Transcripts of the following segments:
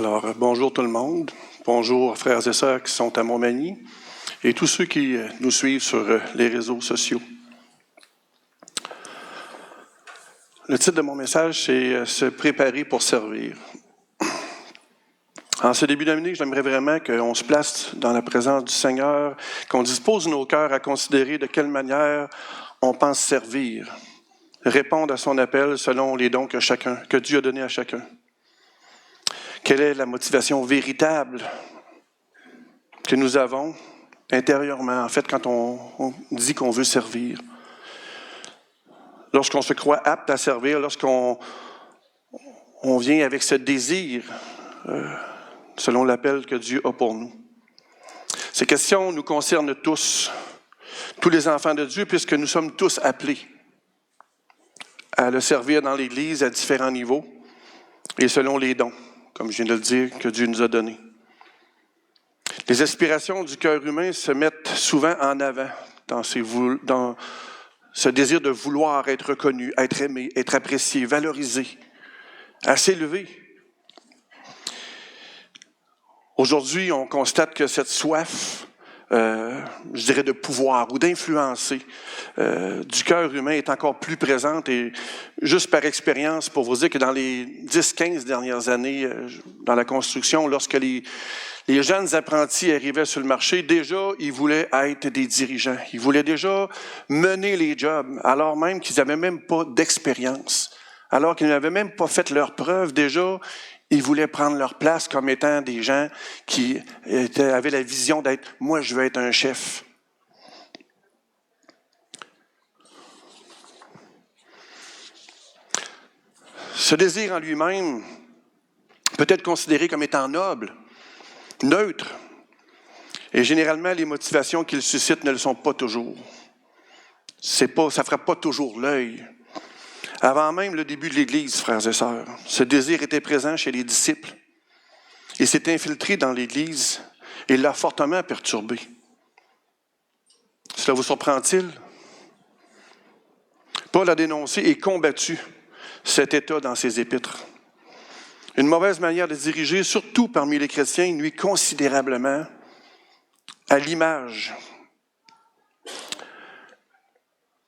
Bonjour tout le monde. Bonjour frères et sœurs qui sont à Montmagny et tous ceux qui nous suivent sur les réseaux sociaux. Le titre de mon message, c'est « Se préparer pour servir ». En ce début d'année, j'aimerais vraiment qu'on se place dans la présence du Seigneur, qu'on dispose nos cœurs à considérer de quelle manière on pense servir, répondre à son appel selon les dons que Dieu a donnés à chacun. Quelle est la motivation véritable que nous avons intérieurement, en fait, quand on dit qu'on veut servir? Lorsqu'on se croit apte à servir, lorsqu'on vient avec ce désir, selon l'appel que Dieu a pour nous. Ces questions nous concernent tous les enfants de Dieu, puisque nous sommes tous appelés à le servir dans l'Église à différents niveaux et selon les dons, comme je viens de le dire, que Dieu nous a donnés. Les aspirations du cœur humain se mettent souvent en avant dans ce désir de vouloir être reconnu, être aimé, être apprécié, valorisé, à s'élever. Aujourd'hui, on constate que cette soif, je dirais de pouvoir ou d'influencer du cœur humain est encore plus présente. Et juste par expérience, pour vous dire que dans les 10-15 dernières années, dans la construction, lorsque les jeunes apprentis arrivaient sur le marché, déjà, ils voulaient être des dirigeants. Ils voulaient déjà mener les jobs, alors même qu'ils n'avaient même pas d'expérience. Alors qu'ils n'avaient même pas fait leurs preuves, déjà, ils voulaient prendre leur place comme étant des gens qui avaient la vision d'être « moi, je veux être un chef ». Ce désir en lui-même peut être considéré comme étant noble, neutre, et généralement, les motivations qu'il suscite ne le sont pas toujours. Ça ne fera pas toujours l'œil. Avant même le début de l'Église, frères et sœurs, ce désir était présent chez les disciples. Il s'est infiltré dans l'Église et l'a fortement perturbé. Cela vous surprend-il? Paul a dénoncé et combattu cet état dans ses épîtres. Une mauvaise manière de diriger, surtout parmi les chrétiens, nuit considérablement à l'image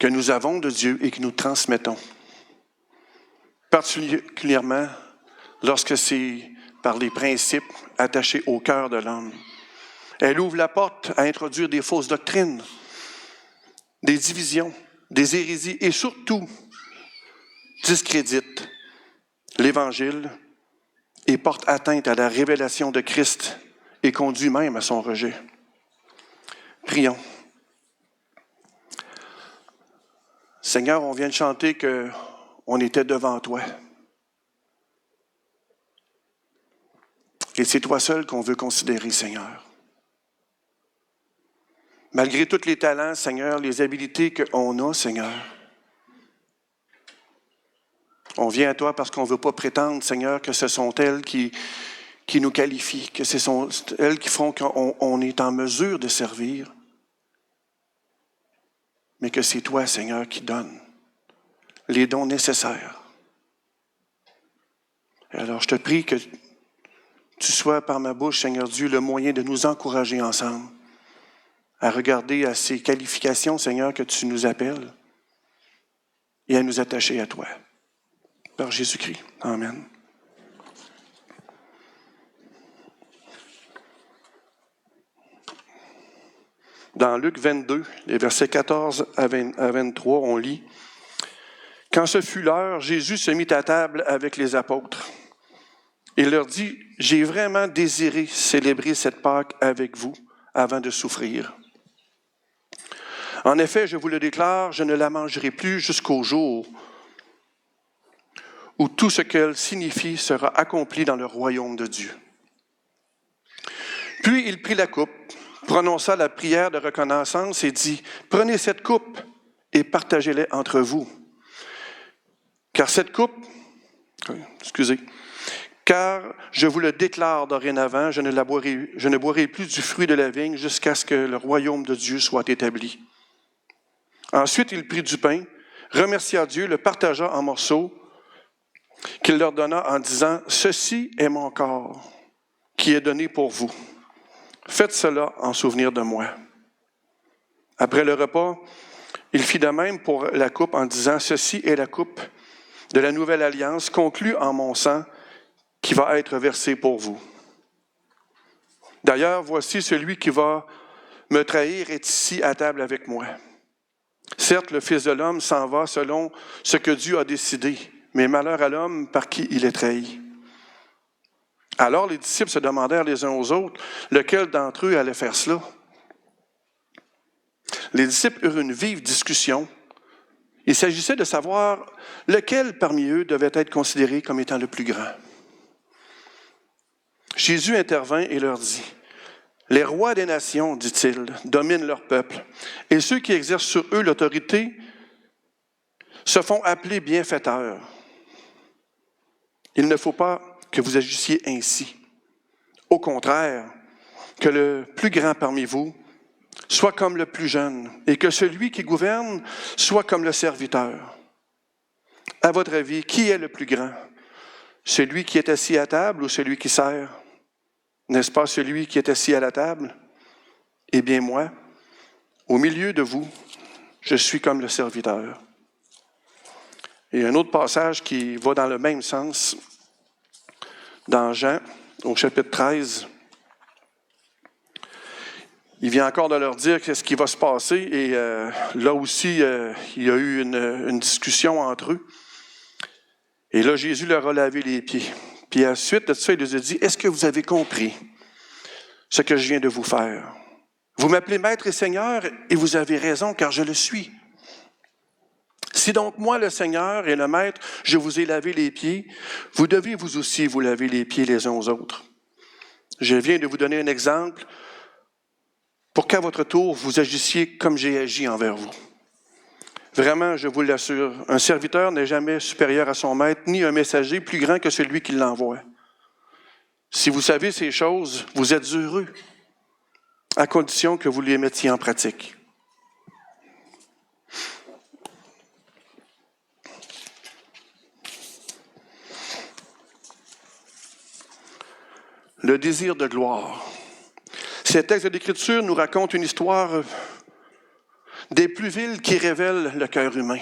que nous avons de Dieu et que nous transmettons. Particulièrement lorsque c'est par les principes attachés au cœur de l'homme. Elle ouvre la porte à introduire des fausses doctrines, des divisions, des hérésies et surtout discrédite l'Évangile et porte atteinte à la révélation de Christ et conduit même à son rejet. Prions. Seigneur, on vient de chanter qu'on était devant toi. Et c'est toi seul qu'on veut considérer, Seigneur. Malgré tous les talents, Seigneur, les habiletés qu'on a, Seigneur, on vient à toi parce qu'on ne veut pas prétendre, Seigneur, que ce sont elles qui nous qualifient, que ce sont elles qui font qu'on est en mesure de servir, mais que c'est toi, Seigneur, qui donne les dons nécessaires. Alors, je te prie que tu sois par ma bouche, Seigneur Dieu, le moyen de nous encourager ensemble à regarder à ces qualifications, Seigneur, que tu nous appelles et à nous attacher à toi. Par Jésus-Christ. Amen. Dans Luc 22, les versets 14 à 23, on lit « Quand ce fut l'heure, Jésus se mit à table avec les apôtres. Il leur dit, « J'ai vraiment désiré célébrer cette Pâque avec vous avant de souffrir. En effet, je vous le déclare, je ne la mangerai plus jusqu'au jour où tout ce qu'elle signifie sera accompli dans le royaume de Dieu. » Puis il prit la coupe, prononça la prière de reconnaissance et dit, « Prenez cette coupe et partagez-la entre vous. Car je vous le déclare dorénavant, je ne boirai plus du fruit de la vigne jusqu'à ce que le royaume de Dieu soit établi. » Ensuite, il prit du pain, remercia Dieu, le partagea en morceaux, qu'il leur donna en disant, « Ceci est mon corps, qui est donné pour vous. Faites cela en souvenir de moi. » Après le repas, il fit de même pour la coupe en disant, « Ceci est la coupe de la nouvelle alliance conclue en mon sang qui va être versé pour vous. D'ailleurs, voici celui qui va me trahir est ici à table avec moi. Certes, le Fils de l'homme s'en va selon ce que Dieu a décidé, mais malheur à l'homme par qui il est trahi. » Alors les disciples se demandèrent les uns aux autres, lequel d'entre eux allait faire cela. Les disciples eurent une vive discussion. Il s'agissait de savoir lequel parmi eux devait être considéré comme étant le plus grand. Jésus intervint et leur dit, « Les rois des nations, dit-il, dominent leur peuple, et ceux qui exercent sur eux l'autorité se font appeler bienfaiteurs. Il ne faut pas que vous agissiez ainsi. Au contraire, que le plus grand parmi vous soit comme le plus jeune, et que celui qui gouverne soit comme le serviteur. À votre avis, qui est le plus grand? Celui qui est assis à table ou celui qui sert? N'est-ce pas celui qui est assis à la table? Eh bien moi, au milieu de vous, je suis comme le serviteur. » Et un autre passage qui va dans le même sens, dans Jean, au chapitre 13, il vient encore de leur dire qu'est-ce qui va se passer. Et là aussi, il y a eu une discussion entre eux. Et là, Jésus leur a lavé les pieds. Puis à la suite de ça, il leur a dit, « Est-ce que vous avez compris ce que je viens de vous faire? Vous m'appelez Maître et Seigneur, et vous avez raison, car je le suis. Si donc moi, le Seigneur et le Maître, je vous ai lavé les pieds, vous devez vous aussi vous laver les pieds les uns aux autres. Je viens de vous donner un exemple pour qu'à votre tour, vous agissiez comme j'ai agi envers vous. Vraiment, je vous l'assure, un serviteur n'est jamais supérieur à son maître, ni un messager plus grand que celui qui l'envoie. Si vous savez ces choses, vous êtes heureux, à condition que vous les mettiez en pratique. » Le désir de gloire. Ces textes d'Écriture nous racontent une histoire des plus viles qui révèlent le cœur humain.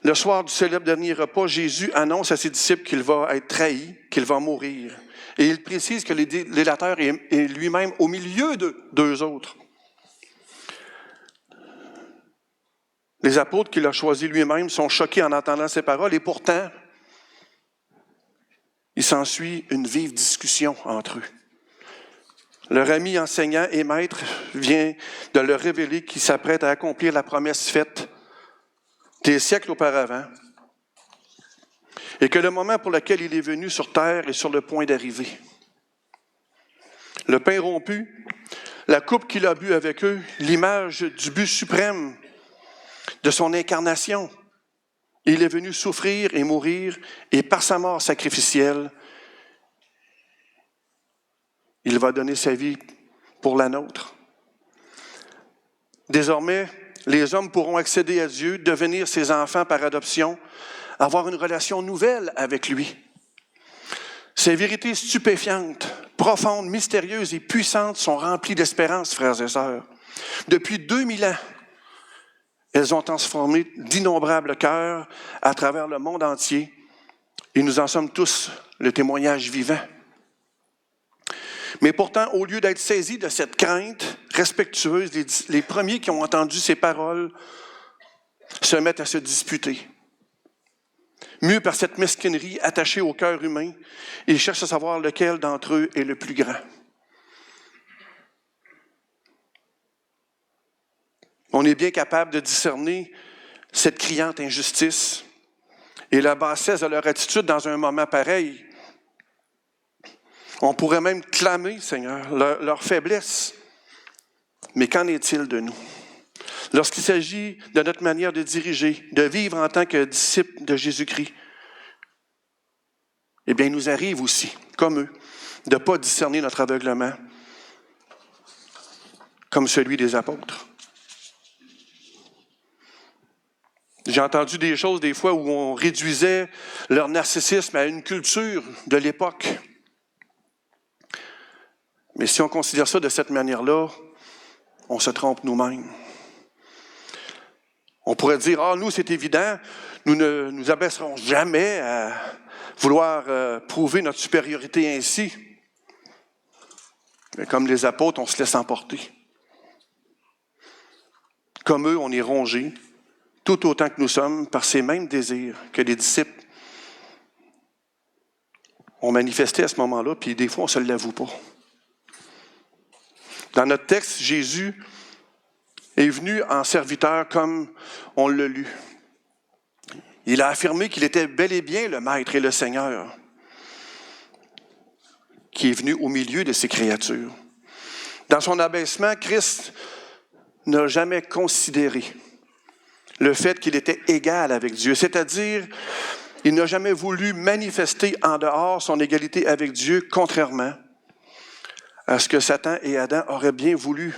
Le soir du célèbre dernier repas, Jésus annonce à ses disciples qu'il va être trahi, qu'il va mourir. Et il précise que l'élateur est lui-même au milieu de deux autres. Les apôtres qu'il a choisis lui-même sont choqués en entendant ces paroles et pourtant, il s'ensuit une vive discussion entre eux. Leur ami enseignant et maître vient de leur révéler qu'il s'apprête à accomplir la promesse faite des siècles auparavant et que le moment pour lequel il est venu sur terre est sur le point d'arriver. Le pain rompu, la coupe qu'il a bu avec eux, l'image du but suprême de son incarnation. Il est venu souffrir et mourir, et par sa mort sacrificielle, il va donner sa vie pour la nôtre. Désormais, les hommes pourront accéder à Dieu, devenir ses enfants par adoption, avoir une relation nouvelle avec lui. Ces vérités stupéfiantes, profondes, mystérieuses et puissantes sont remplies d'espérance, frères et sœurs. Depuis 2000 ans, elles ont transformé d'innombrables cœurs à travers le monde entier et nous en sommes tous le témoignage vivant. Mais pourtant, au lieu d'être saisis de cette crainte respectueuse, les premiers qui ont entendu ces paroles se mettent à se disputer. Mus par cette mesquinerie attachée au cœur humain, ils cherchent à savoir lequel d'entre eux est le plus grand. On est bien capable de discerner cette criante injustice et la bassesse de leur attitude dans un moment pareil. On pourrait même clamer, Seigneur, leur faiblesse. Mais qu'en est-il de nous? Lorsqu'il s'agit de notre manière de diriger, de vivre en tant que disciples de Jésus-Christ, eh bien, il nous arrive aussi, comme eux, de ne pas discerner notre aveuglement comme celui des apôtres. J'ai entendu des choses des fois où on réduisait leur narcissisme à une culture de l'époque. Mais si on considère ça de cette manière-là, on se trompe nous-mêmes. On pourrait dire, nous, c'est évident, nous ne nous abaisserons jamais à vouloir prouver notre supériorité ainsi. Mais comme les apôtres, on se laisse emporter. Comme eux, on est rongés, tout autant que nous sommes, par ces mêmes désirs que les disciples ont manifesté à ce moment-là, puis des fois, on ne se l'avoue pas. Dans notre texte, Jésus est venu en serviteur comme on l'a lu. Il a affirmé qu'il était bel et bien le Maître et le Seigneur, qui est venu au milieu de ses créatures. Dans son abaissement, Christ n'a jamais considéré le fait qu'il était égal avec Dieu, c'est-à-dire il n'a jamais voulu manifester en dehors son égalité avec Dieu, contrairement à ce que Satan et Adam auraient bien voulu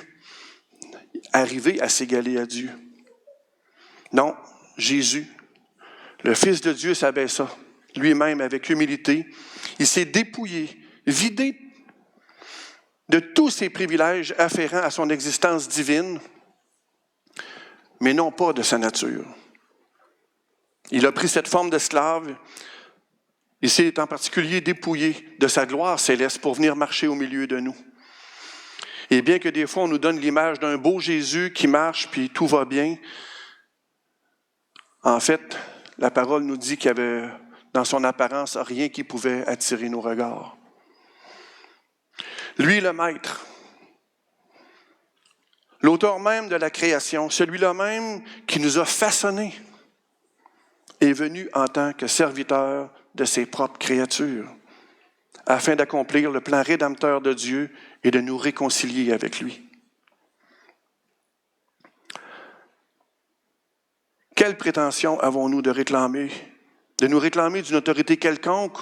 arriver à s'égaler à Dieu. Non, Jésus, le Fils de Dieu, s'abaissa lui-même avec humilité. Il s'est dépouillé, vidé de tous ses privilèges afférents à son existence divine, mais non pas de sa nature. Il a pris cette forme d'esclave. Il s'est en particulier dépouillé de sa gloire céleste pour venir marcher au milieu de nous. Et bien que des fois on nous donne l'image d'un beau Jésus qui marche puis tout va bien, en fait, la parole nous dit qu'il y avait dans son apparence rien qui pouvait attirer nos regards. Lui, le Maître, l'auteur même de la création, celui-là même qui nous a façonnés, est venu en tant que serviteur de ses propres créatures, afin d'accomplir le plan rédempteur de Dieu et de nous réconcilier avec lui. Quelle prétention avons-nous de nous réclamer d'une autorité quelconque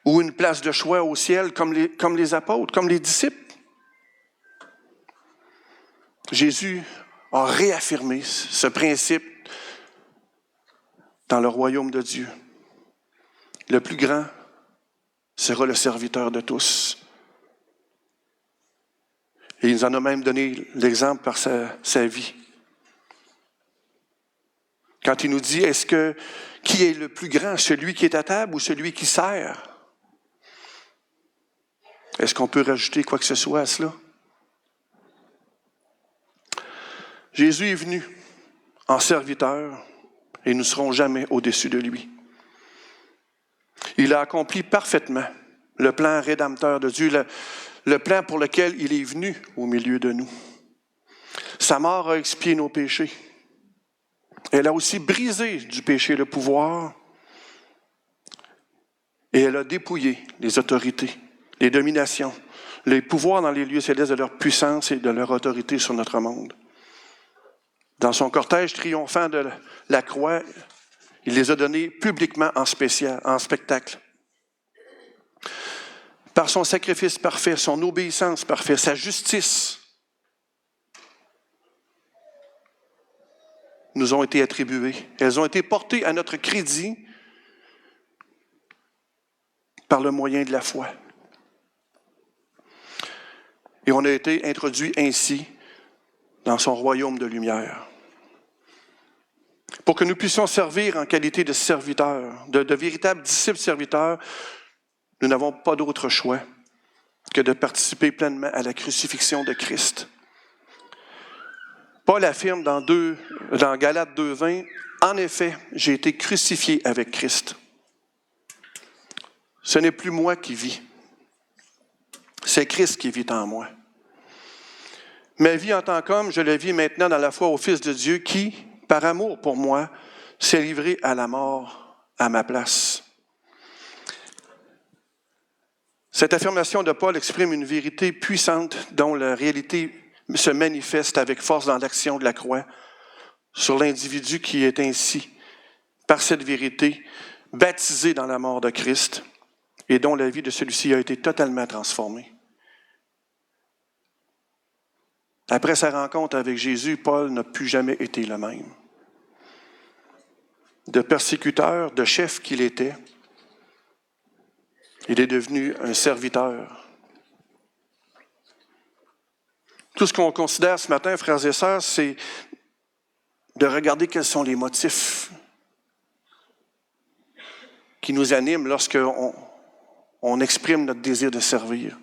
ou une place de choix au ciel comme les apôtres, comme les disciples? Jésus a réaffirmé ce principe dans le royaume de Dieu. Le plus grand sera le serviteur de tous. Et il nous en a même donné l'exemple par sa vie. Quand il nous dit, qui est le plus grand, celui qui est à table ou celui qui sert? Est-ce qu'on peut rajouter quoi que ce soit à cela? Jésus est venu en serviteur et nous ne serons jamais au-dessus de lui. Il a accompli parfaitement le plan rédempteur de Dieu, le plan pour lequel il est venu au milieu de nous. Sa mort a expié nos péchés. Elle a aussi brisé du péché le pouvoir et elle a dépouillé les autorités, les dominations, les pouvoirs dans les lieux célestes de leur puissance et de leur autorité sur notre monde. Dans son cortège triomphant de la croix, il les a donnés publiquement en spectacle. Par son sacrifice parfait, son obéissance parfaite, sa justice, nous ont été attribuées. Elles ont été portées à notre crédit par le moyen de la foi. Et on a été introduits ainsi dans son royaume de lumière. Pour que nous puissions servir en qualité de serviteurs, de véritables disciples serviteurs, nous n'avons pas d'autre choix que de participer pleinement à la crucifixion de Christ. Paul affirme dans Galates 2,20, « En effet, j'ai été crucifié avec Christ. Ce n'est plus moi qui vis, c'est Christ qui vit en moi. Ma vie en tant qu'homme, je la vis maintenant dans la foi au Fils de Dieu qui, par amour pour moi, s'est livré à la mort à ma place. » Cette affirmation de Paul exprime une vérité puissante dont la réalité se manifeste avec force dans l'action de la croix sur l'individu qui est ainsi, par cette vérité, baptisé dans la mort de Christ et dont la vie de celui-ci a été totalement transformée. Après sa rencontre avec Jésus, Paul n'a plus jamais été le même. De persécuteur, de chef qu'il était, il est devenu un serviteur Tout ce qu'on considère ce matin, frères et sœurs, c'est de regarder quels sont les motifs qui nous animent lorsqu'on exprime notre désir de servir.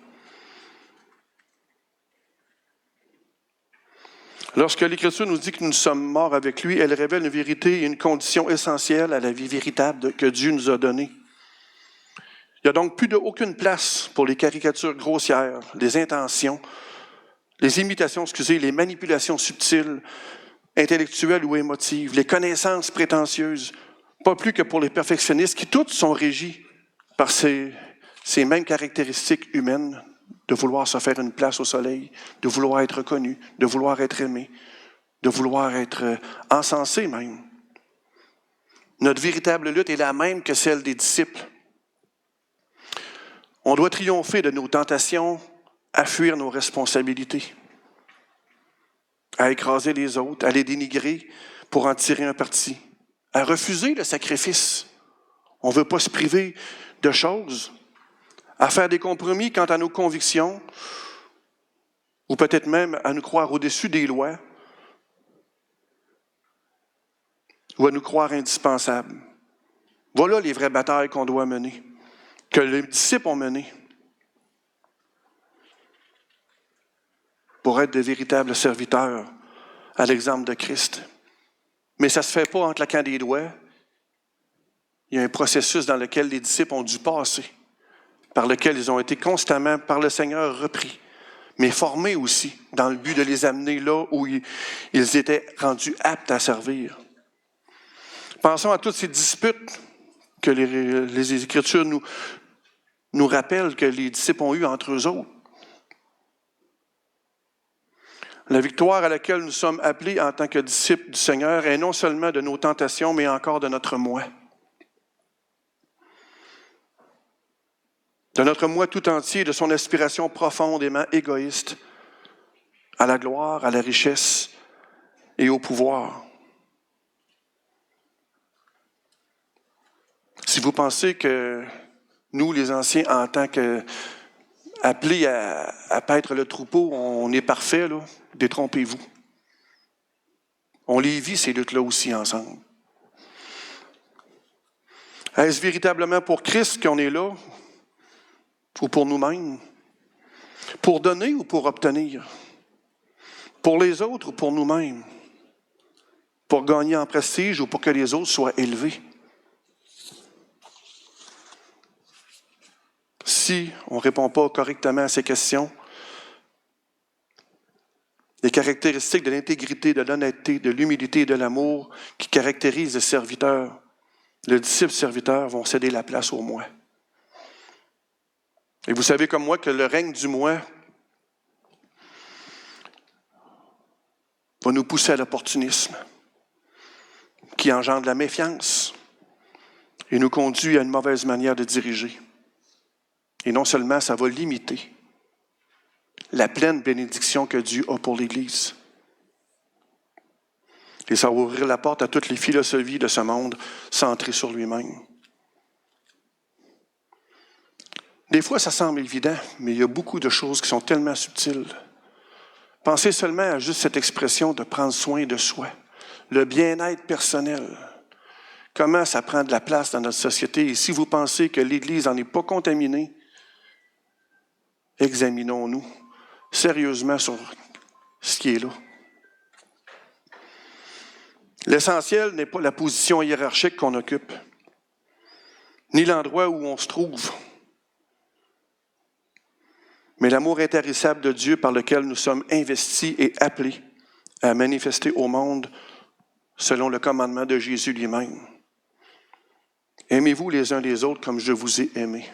Lorsque l'Écriture nous dit que nous sommes morts avec lui, elle révèle une vérité et une condition essentielle à la vie véritable que Dieu nous a donnée. Il n'y a donc plus aucune place pour les caricatures grossières, les intentions, les imitations, les manipulations subtiles, intellectuelles ou émotives, les connaissances prétentieuses, pas plus que pour les perfectionnistes qui toutes sont régis par ces mêmes caractéristiques humaines de vouloir se faire une place au soleil, de vouloir être reconnu, de vouloir être aimé, de vouloir être encensé même. Notre véritable lutte est la même que celle des disciples. On doit triompher de nos tentations à fuir nos responsabilités, à écraser les autres, à les dénigrer pour en tirer un parti, à refuser le sacrifice. On ne veut pas se priver de choses, à faire des compromis quant à nos convictions, ou peut-être même à nous croire au-dessus des lois, ou à nous croire indispensables. Voilà les vraies batailles qu'on doit mener, que les disciples ont menées, pour être de véritables serviteurs à l'exemple de Christ. Mais ça ne se fait pas en claquant des doigts. Il y a un processus dans lequel les disciples ont dû passer, par lequel ils ont été constamment par le Seigneur repris, mais formés aussi, dans le but de les amener là où ils étaient rendus aptes à servir. Pensons à toutes ces disputes que les Écritures nous rappellent que les disciples ont eues entre eux autres. La victoire à laquelle nous sommes appelés en tant que disciples du Seigneur est non seulement de nos tentations, mais encore de notre moi. De notre moi tout entier, de son aspiration profondément égoïste à la gloire, à la richesse et au pouvoir. Si vous pensez que nous, les anciens, en tant qu'appelés à paître le troupeau, on est parfait, là, détrompez-vous. On les vit, ces luttes-là aussi, ensemble. Est-ce véritablement pour Christ qu'on est là, ou pour nous-mêmes? Pour donner ou pour obtenir? Pour les autres ou pour nous-mêmes? Pour gagner en prestige ou pour que les autres soient élevés? Si on ne répond pas correctement à ces questions, les caractéristiques de l'intégrité, de l'honnêteté, de l'humilité et de l'amour qui caractérisent le serviteur, le disciple serviteur, vont céder la place au moi. Et vous savez comme moi que le règne du moi va nous pousser à l'opportunisme, qui engendre la méfiance et nous conduit à une mauvaise manière de diriger. Et non seulement ça va limiter la pleine bénédiction que Dieu a pour l'Église. Et ça va ouvrir la porte à toutes les philosophies de ce monde centrées sur lui-même. Des fois, ça semble évident, mais il y a beaucoup de choses qui sont tellement subtiles. Pensez seulement à juste cette expression de prendre soin de soi, le bien-être personnel. Comment ça prend de la place dans notre société? Et si vous pensez que l'Église n'en est pas contaminée, examinons-nous sérieusement sur ce qui est là. L'essentiel n'est pas la position hiérarchique qu'on occupe, ni l'endroit où on se trouve, mais l'amour intarissable de Dieu par lequel nous sommes investis et appelés à manifester au monde selon le commandement de Jésus lui-même. Aimez-vous les uns les autres comme je vous ai aimés.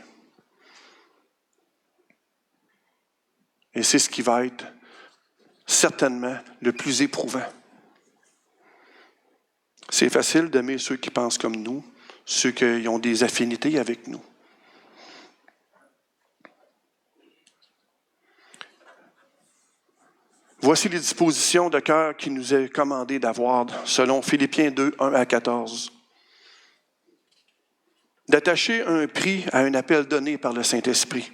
Et c'est ce qui va être certainement le plus éprouvant. C'est facile d'aimer ceux qui pensent comme nous, ceux qui ont des affinités avec nous. Voici les dispositions de cœur qui nous est commandé d'avoir selon Philippiens 2, 1 à 14. D'attacher un prix à un appel donné par le Saint-Esprit.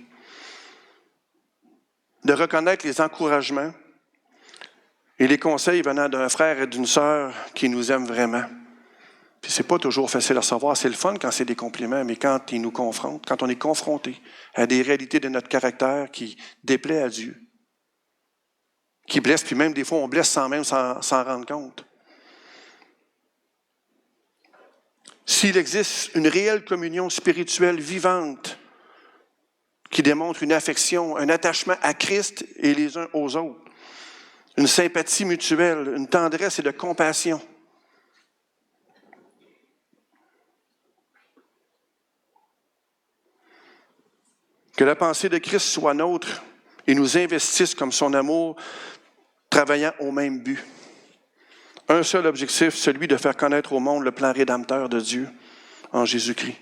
De reconnaître les encouragements, et les conseils venant d'un frère et d'une sœur qui nous aiment vraiment. Puis c'est pas toujours facile à savoir. C'est le fun quand c'est des compliments, mais quand ils nous confrontent, quand on est confronté à des réalités de notre caractère qui déplaient à Dieu, qui blessent, puis même des fois on blesse sans même s'en rendre compte. S'il existe une réelle communion spirituelle vivante qui démontre une affection, un attachement à Christ et les uns aux autres, une sympathie mutuelle, une tendresse et de compassion, que la pensée de Christ soit nôtre et nous investisse comme son amour, travaillant au même but. Un seul objectif, celui de faire connaître au monde le plan rédempteur de Dieu en Jésus-Christ.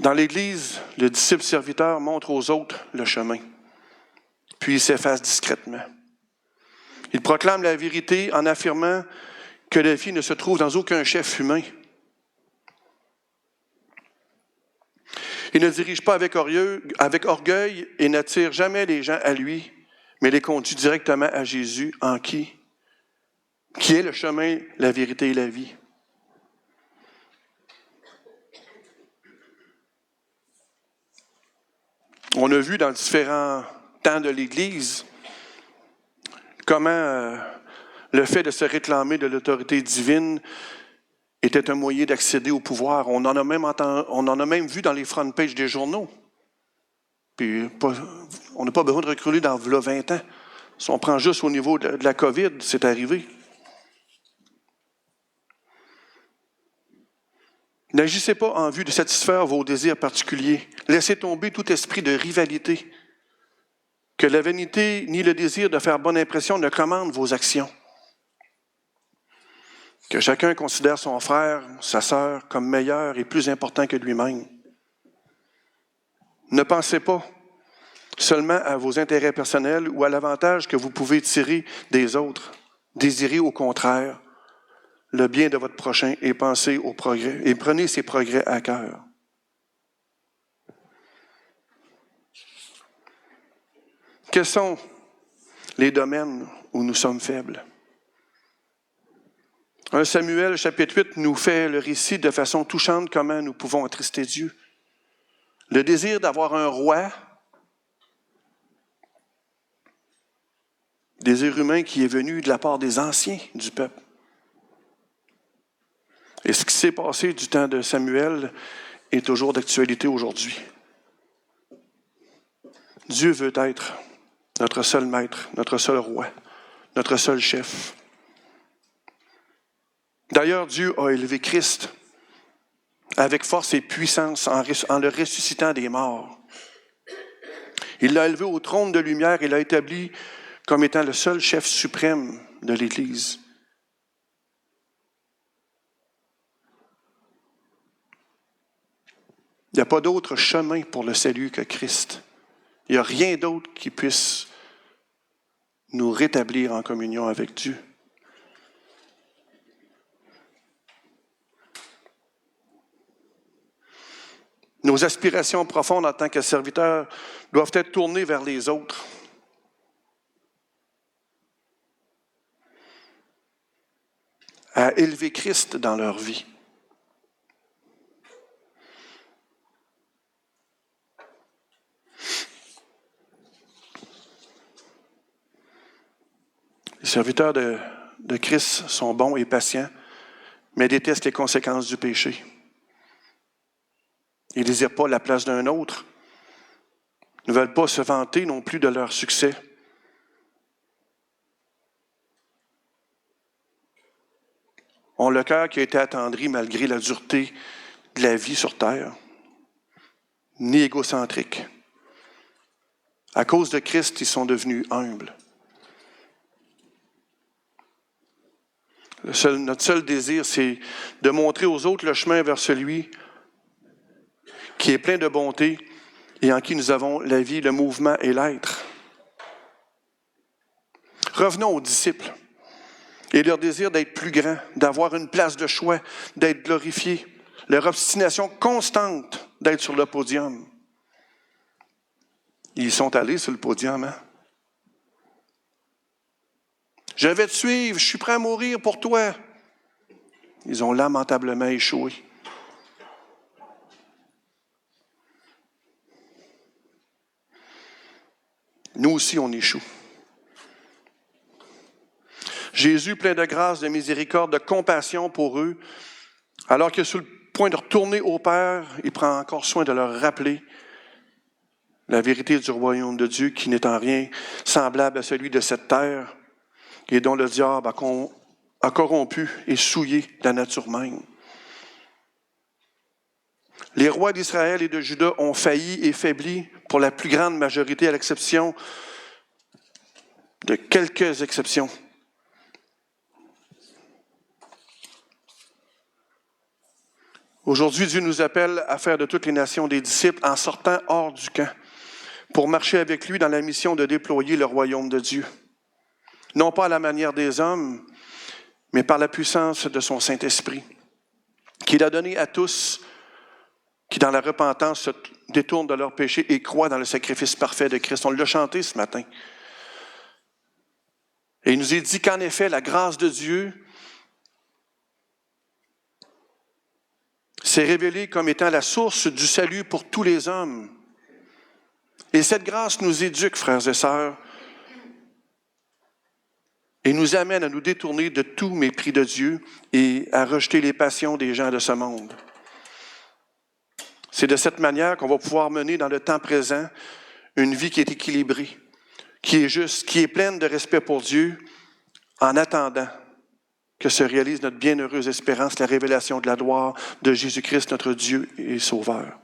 Dans l'Église, le disciple serviteur montre aux autres le chemin, puis il s'efface discrètement. Il proclame la vérité en affirmant que la vie ne se trouve dans aucun chef humain. Il ne dirige pas avec orgueil et n'attire jamais les gens à lui, mais les conduit directement à Jésus, en qui est le chemin, la vérité et la vie. On a vu dans différents temps de l'Église comment le fait de se réclamer de l'autorité divine était un moyen d'accéder au pouvoir. On en a même vu dans les front pages des journaux. Puis on n'a pas besoin de reculer dans 20 ans. Si on prend juste au niveau de la COVID, c'est arrivé. N'agissez pas en vue de satisfaire vos désirs particuliers. Laissez tomber tout esprit de rivalité. Que la vanité ni le désir de faire bonne impression ne commandent vos actions. Que chacun considère son frère, sa sœur, comme meilleur et plus important que lui-même. Ne pensez pas seulement à vos intérêts personnels ou à l'avantage que vous pouvez tirer des autres. Désirez au contraire le bien de votre prochain et pensez au progrès et prenez ces progrès à cœur. Quels sont les domaines où nous sommes faibles? 1 Samuel, chapitre 8, nous fait le récit de façon touchante comment nous pouvons attrister Dieu. Le désir d'avoir un roi, désir humain qui est venu de la part des anciens du peuple. Et ce qui s'est passé du temps de Samuel est toujours d'actualité aujourd'hui. Dieu veut être notre seul maître, notre seul roi, notre seul chef. D'ailleurs, Dieu a élevé Christ avec force et puissance en le ressuscitant des morts. Il l'a élevé au trône de lumière et l'a établi comme étant le seul chef suprême de l'Église. Il n'y a pas d'autre chemin pour le salut que Christ. Il n'y a rien d'autre qui puisse nous rétablir en communion avec Dieu. Nos aspirations profondes en tant que serviteurs doivent être tournées vers les autres. À élever Christ dans leur vie. Les serviteurs de Christ sont bons et patients, mais détestent les conséquences du péché. Ils ne désirent pas la place d'un autre, ne veulent pas se vanter non plus de leur succès. Ont le cœur qui a été attendri malgré la dureté de la vie sur terre, ni égocentriques. À cause de Christ, ils sont devenus humbles. Notre seul désir, c'est de montrer aux autres le chemin vers celui qui est plein de bonté et en qui nous avons la vie, le mouvement et l'être. Revenons aux disciples et leur désir d'être plus grands, d'avoir une place de choix, d'être glorifiés, leur obstination constante d'être sur le podium. Ils sont allés sur le podium, hein? Je vais te suivre, je suis prêt à mourir pour toi. Ils ont lamentablement échoué. Nous aussi, on échoue. Jésus, plein de grâce, de miséricorde, de compassion pour eux, alors qu'il est sur le point de retourner au Père, il prend encore soin de leur rappeler la vérité du royaume de Dieu qui n'est en rien semblable à celui de cette terre et dont le diable a corrompu et souillé la nature même. Les rois d'Israël et de Juda ont failli et faibli pour la plus grande majorité, à l'exception de quelques exceptions. Aujourd'hui, Dieu nous appelle à faire de toutes les nations des disciples en sortant hors du camp pour marcher avec lui dans la mission de déployer le royaume de Dieu. Non pas à la manière des hommes, mais par la puissance de son Saint-Esprit, qu'il a donné à tous qui, dans la repentance, se détournent de leurs péchés et croient dans le sacrifice parfait de Christ. On l'a chanté ce matin. Et il nous est dit qu'en effet, la grâce de Dieu s'est révélée comme étant la source du salut pour tous les hommes. Et cette grâce nous éduque, frères et sœurs, et nous amène à nous détourner de tout mépris de Dieu et à rejeter les passions des gens de ce monde. C'est de cette manière qu'on va pouvoir mener dans le temps présent une vie qui est équilibrée, qui est juste, qui est pleine de respect pour Dieu, en attendant que se réalise notre bienheureuse espérance, la révélation de la gloire de Jésus-Christ, notre Dieu et Sauveur.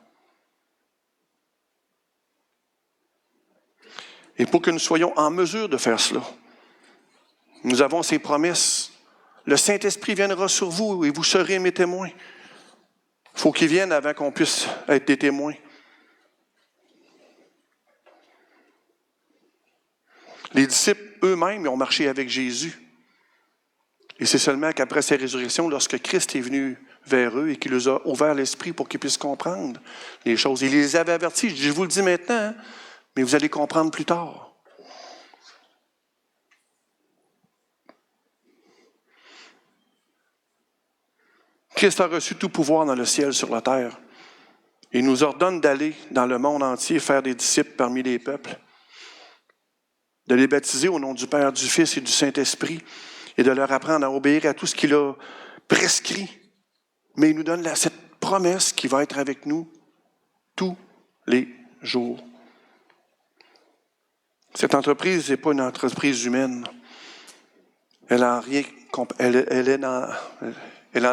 Et pour que nous soyons en mesure de faire cela, nous avons ces promesses. Le Saint-Esprit viendra sur vous et vous serez mes témoins. Il faut qu'il vienne avant qu'on puisse être des témoins. Les disciples eux-mêmes ont marché avec Jésus. Et c'est seulement qu'après sa résurrection, lorsque Christ est venu vers eux et qu'il leur a ouvert l'esprit pour qu'ils puissent comprendre les choses. Il les avait avertis. Je vous le dis maintenant, hein, mais vous allez comprendre plus tard. Christ a reçu tout pouvoir dans le ciel et sur la terre. Il nous ordonne d'aller dans le monde entier faire des disciples parmi les peuples, de les baptiser au nom du Père, du Fils et du Saint-Esprit et de leur apprendre à obéir à tout ce qu'il a prescrit. Mais il nous donne cette promesse qui va être avec nous tous les jours. Cette entreprise n'est pas une entreprise humaine. Elle n'en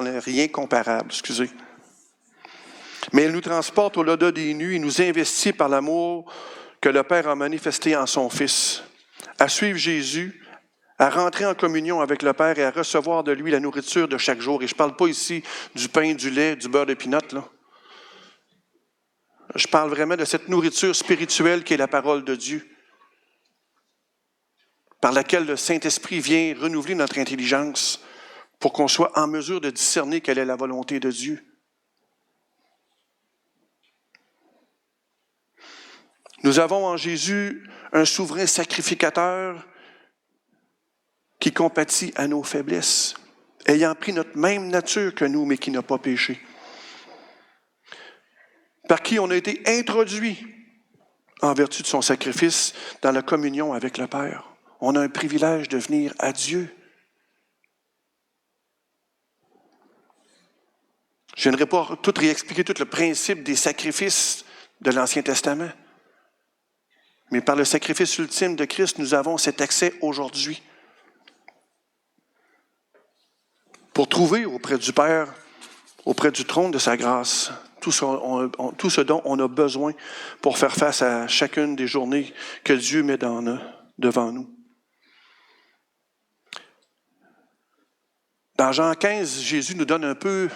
est rien comparable, excusez. Mais elle nous transporte au-delà des nues et nous investit par l'amour que le Père a manifesté en son Fils, à suivre Jésus, à rentrer en communion avec le Père et à recevoir de lui la nourriture de chaque jour. Et je ne parle pas ici du pain, du lait, du beurre de pinot, là. Je parle vraiment de cette nourriture spirituelle qui est la parole de Dieu, par laquelle le Saint-Esprit vient renouveler notre intelligence pour qu'on soit en mesure de discerner quelle est la volonté de Dieu. Nous avons en Jésus un souverain sacrificateur qui compatit à nos faiblesses, ayant pris notre même nature que nous, mais qui n'a pas péché. Par qui on a été introduit en vertu de son sacrifice dans la communion avec le Père. On a un privilège de venir à Dieu. Je ne viendrai pas tout réexpliquer tout le principe des sacrifices de l'Ancien Testament. Mais par le sacrifice ultime de Christ, nous avons cet accès aujourd'hui pour trouver auprès du Père, auprès du trône de sa grâce, tout ce dont on a besoin pour faire face à chacune des journées que Dieu met devant nous. Dans Jean 15, Jésus nous donne un peu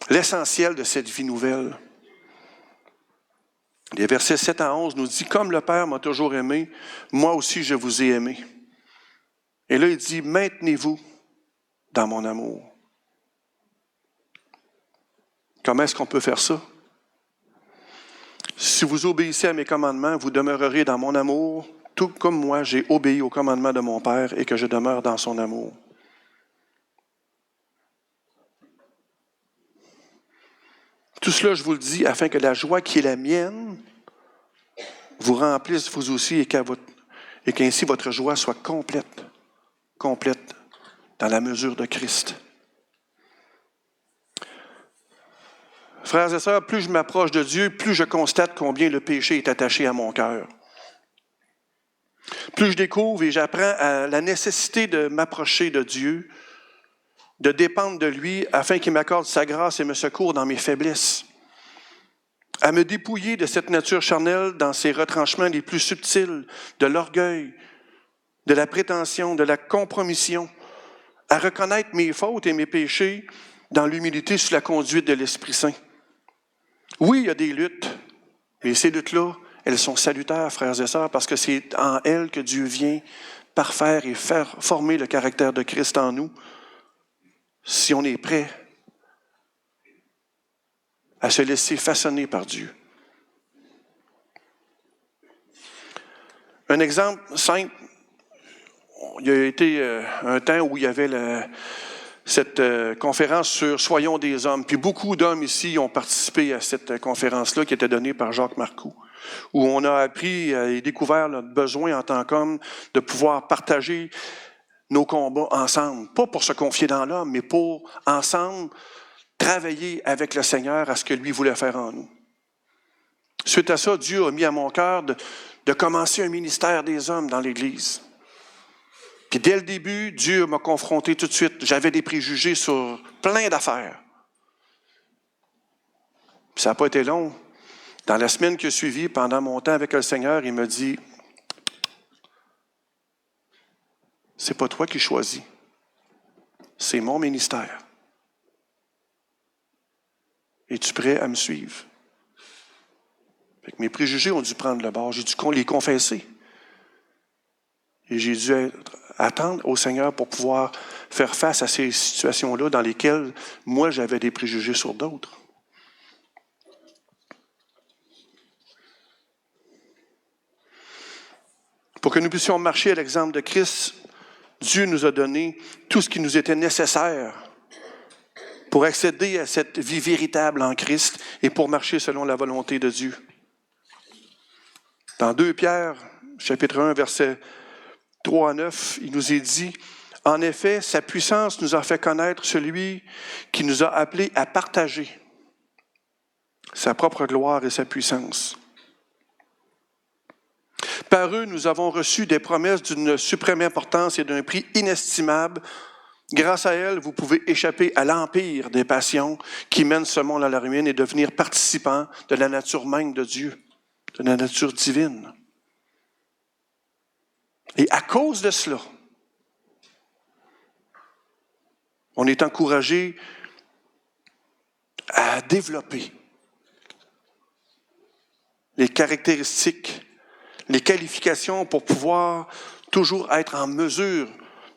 l'essentiel de cette vie nouvelle. Les versets 7 à 11 nous dit « Comme le Père m'a toujours aimé, moi aussi je vous ai aimé. » Et là, il dit « Maintenez-vous dans mon amour. » Comment est-ce qu'on peut faire ça? Si vous obéissez à mes commandements, vous demeurerez dans mon amour, tout comme moi j'ai obéi aux commandements de mon Père et que je demeure dans son amour. Tout cela, je vous le dis, afin que la joie qui est la mienne vous remplisse vous aussi et qu'ainsi votre joie soit complète dans la mesure de Christ. Frères et sœurs, plus je m'approche de Dieu, plus je constate combien le péché est attaché à mon cœur. Plus je découvre et j'apprends à la nécessité de m'approcher de Dieu, de dépendre de lui afin qu'il m'accorde sa grâce et me secours dans mes faiblesses, à me dépouiller de cette nature charnelle dans ses retranchements les plus subtils, de l'orgueil, de la prétention, de la compromission, à reconnaître mes fautes et mes péchés dans l'humilité sous la conduite de l'Esprit Saint. Oui, il y a des luttes, mais ces luttes-là, elles sont salutaires, frères et sœurs, parce que c'est en elles que Dieu vient parfaire et faire former le caractère de Christ en nous, si on est prêt à se laisser façonner par Dieu. Un exemple simple, il y a été un temps où il y avait cette conférence sur « Soyons des hommes », puis beaucoup d'hommes ici ont participé à cette conférence-là qui était donnée par Jacques Marcoux, où on a appris et découvert notre besoin en tant qu'hommes de pouvoir partager nos combats ensemble, pas pour se confier dans l'homme, mais pour ensemble travailler avec le Seigneur à ce que lui voulait faire en nous. Suite à ça, Dieu a mis à mon cœur de commencer un ministère des hommes dans l'Église. Puis dès le début, Dieu m'a confronté tout de suite. J'avais des préjugés sur plein d'affaires. Puis ça n'a pas été long. Dans la semaine qui a suivi, pendant mon temps avec le Seigneur, il me dit « C'est pas toi qui choisis. C'est mon ministère. Es-tu prêt à me suivre? » Fait que mes préjugés ont dû prendre le bord. J'ai dû les confesser. Et j'ai dû attendre au Seigneur pour pouvoir faire face à ces situations-là dans lesquelles moi j'avais des préjugés sur d'autres. Pour que nous puissions marcher à l'exemple de Christ, Dieu nous a donné tout ce qui nous était nécessaire pour accéder à cette vie véritable en Christ et pour marcher selon la volonté de Dieu. Dans 2 Pierre, chapitre 1, versets 3 à 9, il nous est dit « En effet, sa puissance nous a fait connaître celui qui nous a appelés à partager sa propre gloire et sa puissance. Par eux, nous avons reçu des promesses d'une suprême importance et d'un prix inestimable. Grâce à elles, vous pouvez échapper à l'empire des passions qui mènent ce monde à la ruine et devenir participants de la nature même de Dieu, de la nature divine. Et à cause de cela, on est encouragé à développer les caractéristiques, les qualifications pour pouvoir toujours être en mesure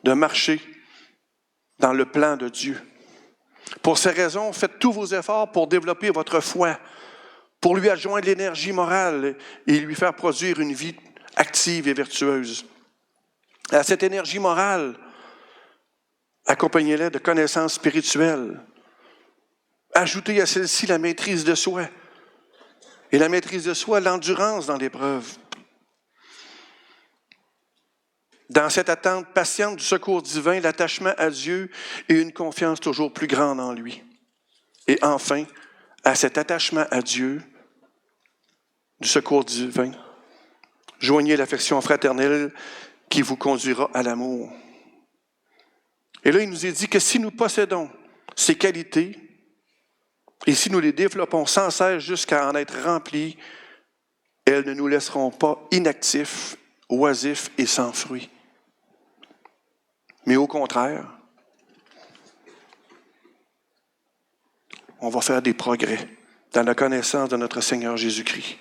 de marcher dans le plan de Dieu. Pour ces raisons, faites tous vos efforts pour développer votre foi, pour lui adjoindre l'énergie morale et lui faire produire une vie active et vertueuse. À cette énergie morale, accompagnez-la de connaissances spirituelles. Ajoutez à celle-ci la maîtrise de soi. Et la maîtrise de soi, l'endurance dans l'épreuve. Dans cette attente patiente du secours divin, l'attachement à Dieu et une confiance toujours plus grande en lui. Et enfin, à cet attachement à Dieu, du secours divin, joignez l'affection fraternelle qui vous conduira à l'amour. Et là, il nous est dit que si nous possédons ces qualités, et si nous les développons sans cesse jusqu'à en être remplis, elles ne nous laisseront pas inactifs, oisifs et sans fruit. Mais au contraire, on va faire des progrès dans la connaissance de notre Seigneur Jésus-Christ.